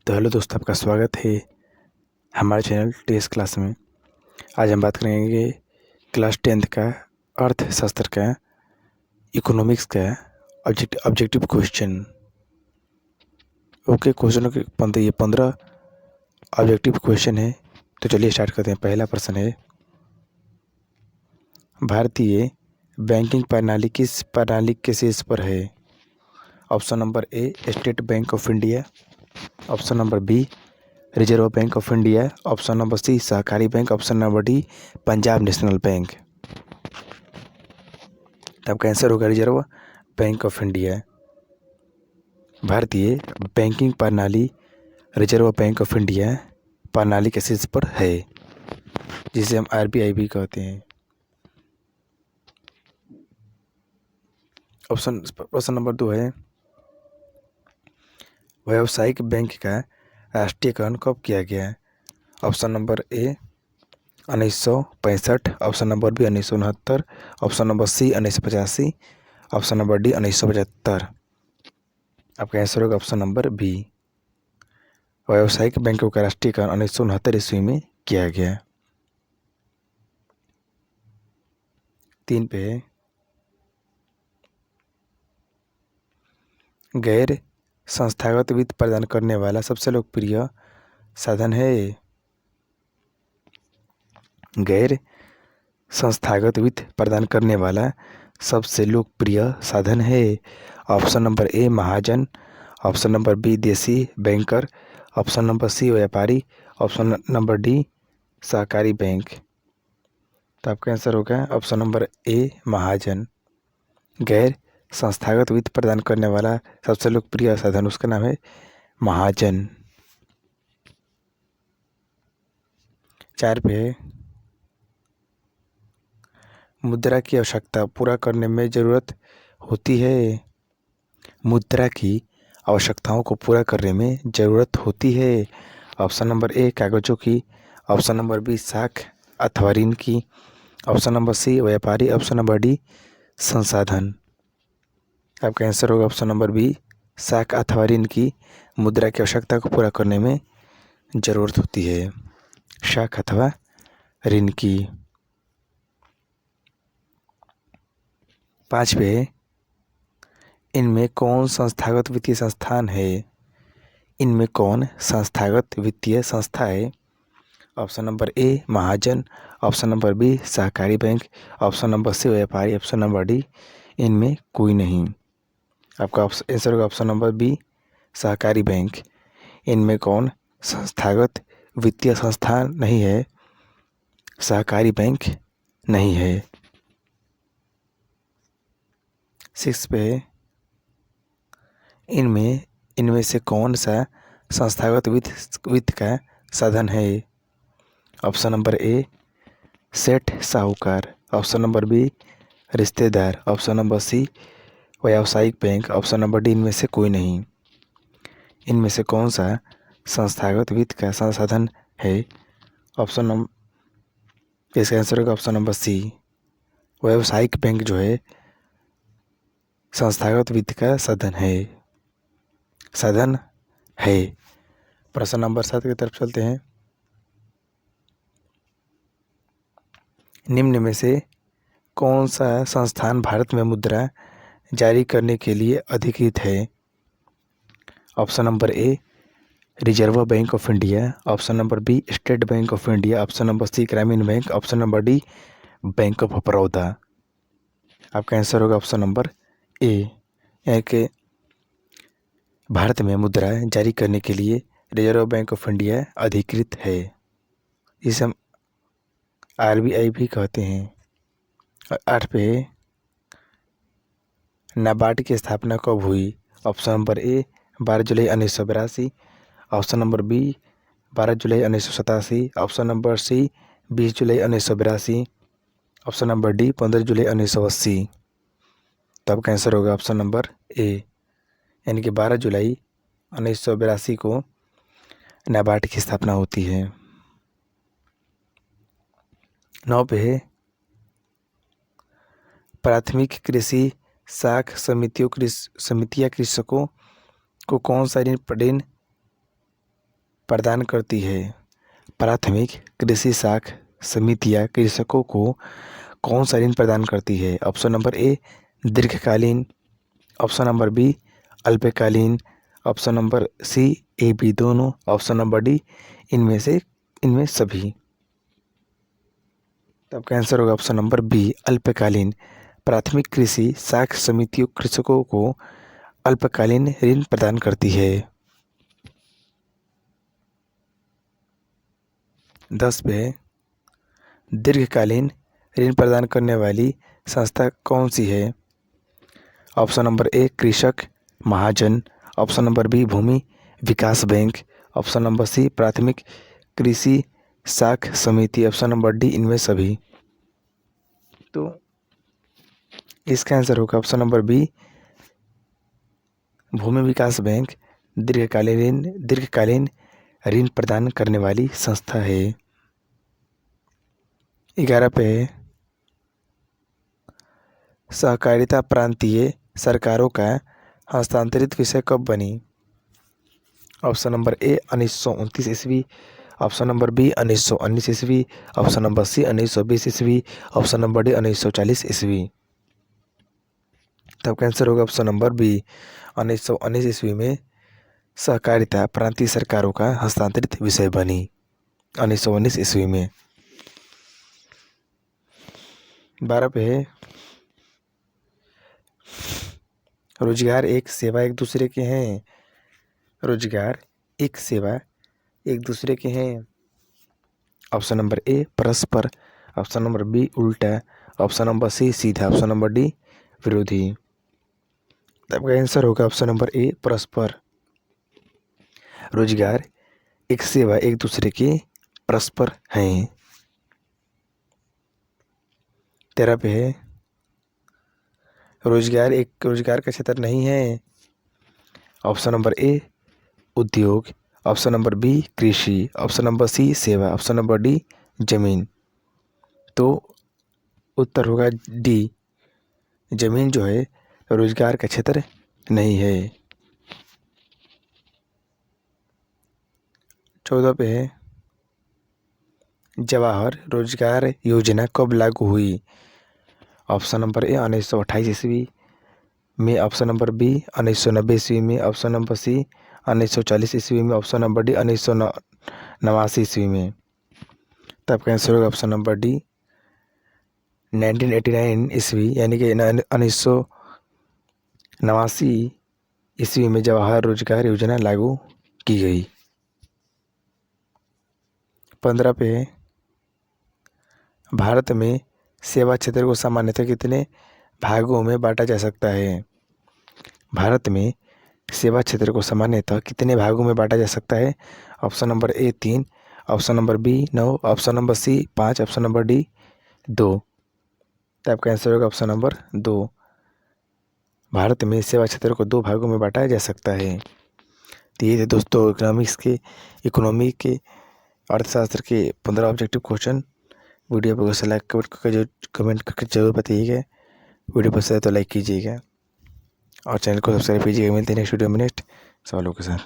तो हेलो दोस्तों, आपका स्वागत है हमारे चैनल टेस्ट क्लास में। आज हम बात करेंगे क्लास 10th का अर्थशास्त्र का इकोनॉमिक्स का ऑब्जेक्टिव क्वेश्चन। ओके, क्वेश्चनों के ये 15 ऑब्जेक्टिव क्वेश्चन है। तो चलिए स्टार्ट करते हैं। पहला प्रश्न है, भारतीय बैंकिंग प्रणाली किस प्रणाली के शीर्ष पर है? Option number A State Bank of India, option number B Reserve Bank of India, option number C सहकारी bank, option number D Punjab national bank. तो आपका आंसर होगा रिजर्व बैंक ऑफ इंडिया। भारतीय बैंकिंग प्रणाली रिजर्व बैंक ऑफ इंडिया प्रणाली के शीर्ष पर है, जिसे हम आरबीआई भी कहते हैं। प्रश्न नंबर 2 है, व्यावसायिक बैंक का राष्ट्रीयकरण कब किया गया? Option number A 1965, option number B 1969, option number C 1985, option number D 1975। आपका आंसर होगा ऑप्शन नंबर बी, व्यावसायिक बैंकों का राष्ट्रीयकरण 1969 ईस्वी में किया गया। 3 पे है, गैर संस्थागत वित्त प्रदान करने वाला सबसे लोकप्रिय साधन है। गैर संस्थागत वित्त प्रदान करने वाला सबसे लोकप्रिय साधन है। ऑप्शन नंबर ए महाजन, ऑप्शन नंबर बी देसी बैंकर, ऑप्शन नंबर सी व्यापारी, ऑप्शन नंबर डी सहकारी बैंक। तो आपका आंसर होगा ऑप्शन नंबर ए महाजन। गैर संस्थागत वित्त प्रदान करने वाला सबसे लोकप्रिय साधन, उसका नाम है महाजन। 4 पे है, मुद्रा की आवश्यकता पूरा करने में ज़रूरत होती है। मुद्रा की आवश्यकताओं को पूरा करने में ज़रूरत होती है। ऑप्शन नंबर ए कागज़ों की, ऑप्शन नंबर बी साख अथवा ऋण की, ऑप्शन नंबर सी व्यापारी, ऑप्शन नंबर डी संसाधन। आपका आंसर होगा ऑप्शन नंबर बी साख अथवा ऋण की मुद्रा की आवश्यकता को पूरा करने में ज़रूरत होती है, साख अथवा ऋण की। 5 पे, इनमें कौन संस्थागत वित्तीय संस्थान है? इनमें कौन संस्थागत वित्तीय संस्था है? ऑप्शन नंबर ए महाजन, ऑप्शन नंबर बी सहकारी बैंक, ऑप्शन नंबर सी व्यापारी, ऑप्शन नंबर डी इनमें कोई नहीं। आपका आंसर होगा ऑप्शन नंबर बी सहकारी बैंक। इनमें कौन संस्थागत वित्तीय संस्थान नहीं है? सहकारी बैंक नहीं है। 6 पे, इनमें से कौन सा संस्थागत वित्त का साधन है? ऑप्शन नंबर ए सेठ साहूकार, ऑप्शन नंबर बी रिश्तेदार, ऑप्शन नंबर सी व्यावसायिक बैंक, ऑप्शन नंबर डी इनमें से कोई नहीं। इनमें से कौन सा संस्थागत वित्त का संसाधन है? इसका आंसर होगा ऑप्शन नंबर सी व्यावसायिक बैंक जो है संस्थागत वित्त का साधन है। प्रश्न नंबर 7 की तरफ चलते हैं। निम्न में से कौन सा संस्थान भारत में मुद्रा जारी करने के लिए अधिकृत है? Option number A Reserve Bank of India, option number B State Bank of India, option number C ग्रामीण bank, option number D bank of Baroda. आपका आंसर होगा ऑप्शन नंबर ए, यानी कि भारत में मुद्रा जारी करने के लिए रिजर्व बैंक ऑफ इंडिया अधिकृत है। इसे हम आरबीआई भी कहते हैं। 8 पे, नाबार्ड की स्थापना कब हुई? ऑप्शन नंबर ए 12 जुलाई 1982, ऑप्शन नंबर बी 12 जुलाई 1987, ऑप्शन नंबर सी 20 जुलाई 1982, ऑप्शन नंबर डी 15 जुलाई 1980। तो आपका आंसर होगा ऑप्शन नंबर ए, यानी कि 12 जुलाई 1982 को नाबार्ड की स्थापना होती है। 9 पे है, प्राथमिक कृषि साख समितियां कृषकों को कौन सा ऋण प्रदान करती है? प्राथमिक कृषि साख समितियां कृषकों को कौन सा ऋण प्रदान करती है? ऑप्शन नंबर ए दीर्घकालीन, ऑप्शन नंबर बी अल्पकालीन, option number C A B दोनों, ऑप्शन नंबर डी इनमें सभी। तो आपका आंसर होगा ऑप्शन नंबर बी अल्पकालीन। प्राथमिक कृषि साख समितियों कृषकों को अल्पकालीन ऋण प्रदान करती है। 10 पे दीर्घकालीन ऋण प्रदान करने वाली संस्था कौन सी है? ऑप्शन नंबर ए कृषक महाजन, ऑप्शन नंबर बी भूमि विकास बैंक, ऑप्शन नंबर सी प्राथमिक कृषि साख समिति, ऑप्शन नंबर डी इनमें सभी। तो इसका आंसर होगा ऑप्शन नंबर बी भूमि विकास बैंक दीर्घकालीन ऋण प्रदान करने वाली संस्था है। 11 पे सहकारिता प्रांतीय सरकारों का हस्तांतरित विषय कब बनी? ऑप्शन नंबर ए 1929 ईस्वी, ऑप्शन नंबर बी 1919 ईस्वी, ऑप्शन नंबर सी 1920 ईस्वी, ऑप्शन नंबर डी 1940 ईस्वी। तब आंसर होगा ऑप्शन नंबर बी 1919 ईस्वी में सहकारिता प्रांतीय सरकारों का हस्तांतरित विषय बनी 1919 ईस्वी में। 12 पे है रोजगार एक सेवा एक दूसरे के हैं। रोजगार एक सेवा एक दूसरे के हैं। ऑप्शन नंबर ए परस्पर, ऑप्शन नंबर बी उल्टा, ऑप्शन नंबर सी सीधा, ऑप्शन नंबर डी विरोधी। तब का आंसर होगा ऑप्शन नंबर ए परस्पर। रोजगार एक सेवा एक दूसरे के परस्पर हैं। 13 पे है रोजगार का क्षेत्र नहीं है। ऑप्शन नंबर ए उद्योग, ऑप्शन नंबर बी कृषि, ऑप्शन नंबर सी सेवा, ऑप्शन नंबर डी जमीन। तो उत्तर होगा डी जमीन जो है रोजगार का क्षेत्र नहीं है। 14 पे है जवाहर रोजगार योजना कब लागू हुई? ऑप्शन नंबर ए 1928 ईस्वी में, ऑप्शन नंबर बी 1990 ईस्वी में, ऑप्शन नंबर सी 1940 ईस्वी में, ऑप्शन नंबर डी 1989 ईस्वी में। तो आपका आंसर होगा ऑप्शन नंबर डी 1989 ईस्वी यानी कि 1989 ईस्वी में जवाहर रोजगार योजना लागू की गई। 15 पे भारत में सेवा क्षेत्र को सामान्यतः कितने भागों में बांटा जा सकता है? भारत में सेवा क्षेत्र को सामान्यतः कितने भागों में बांटा जा सकता है? Option number A 3, option number B 9, option number C 5, option number D 2। तो आपका आंसर होगा ऑप्शन नंबर 2। भारत में सेवा क्षेत्र को 2 भागों में बांटा जा सकता है। तो ये थे दोस्तों इकोनॉमी के अर्थशास्त्र के 15 ऑब्जेक्टिव क्वेश्चन। वीडियो पर लाइक कमेंट करके जरूर बताइएगा। वीडियो पसंद है तो लाइक कीजिएगा और चैनल को सब्सक्राइब कीजिएगा। मिलते हैं नेक्स्ट वीडियो में नेक्स्ट सवालों के साथ।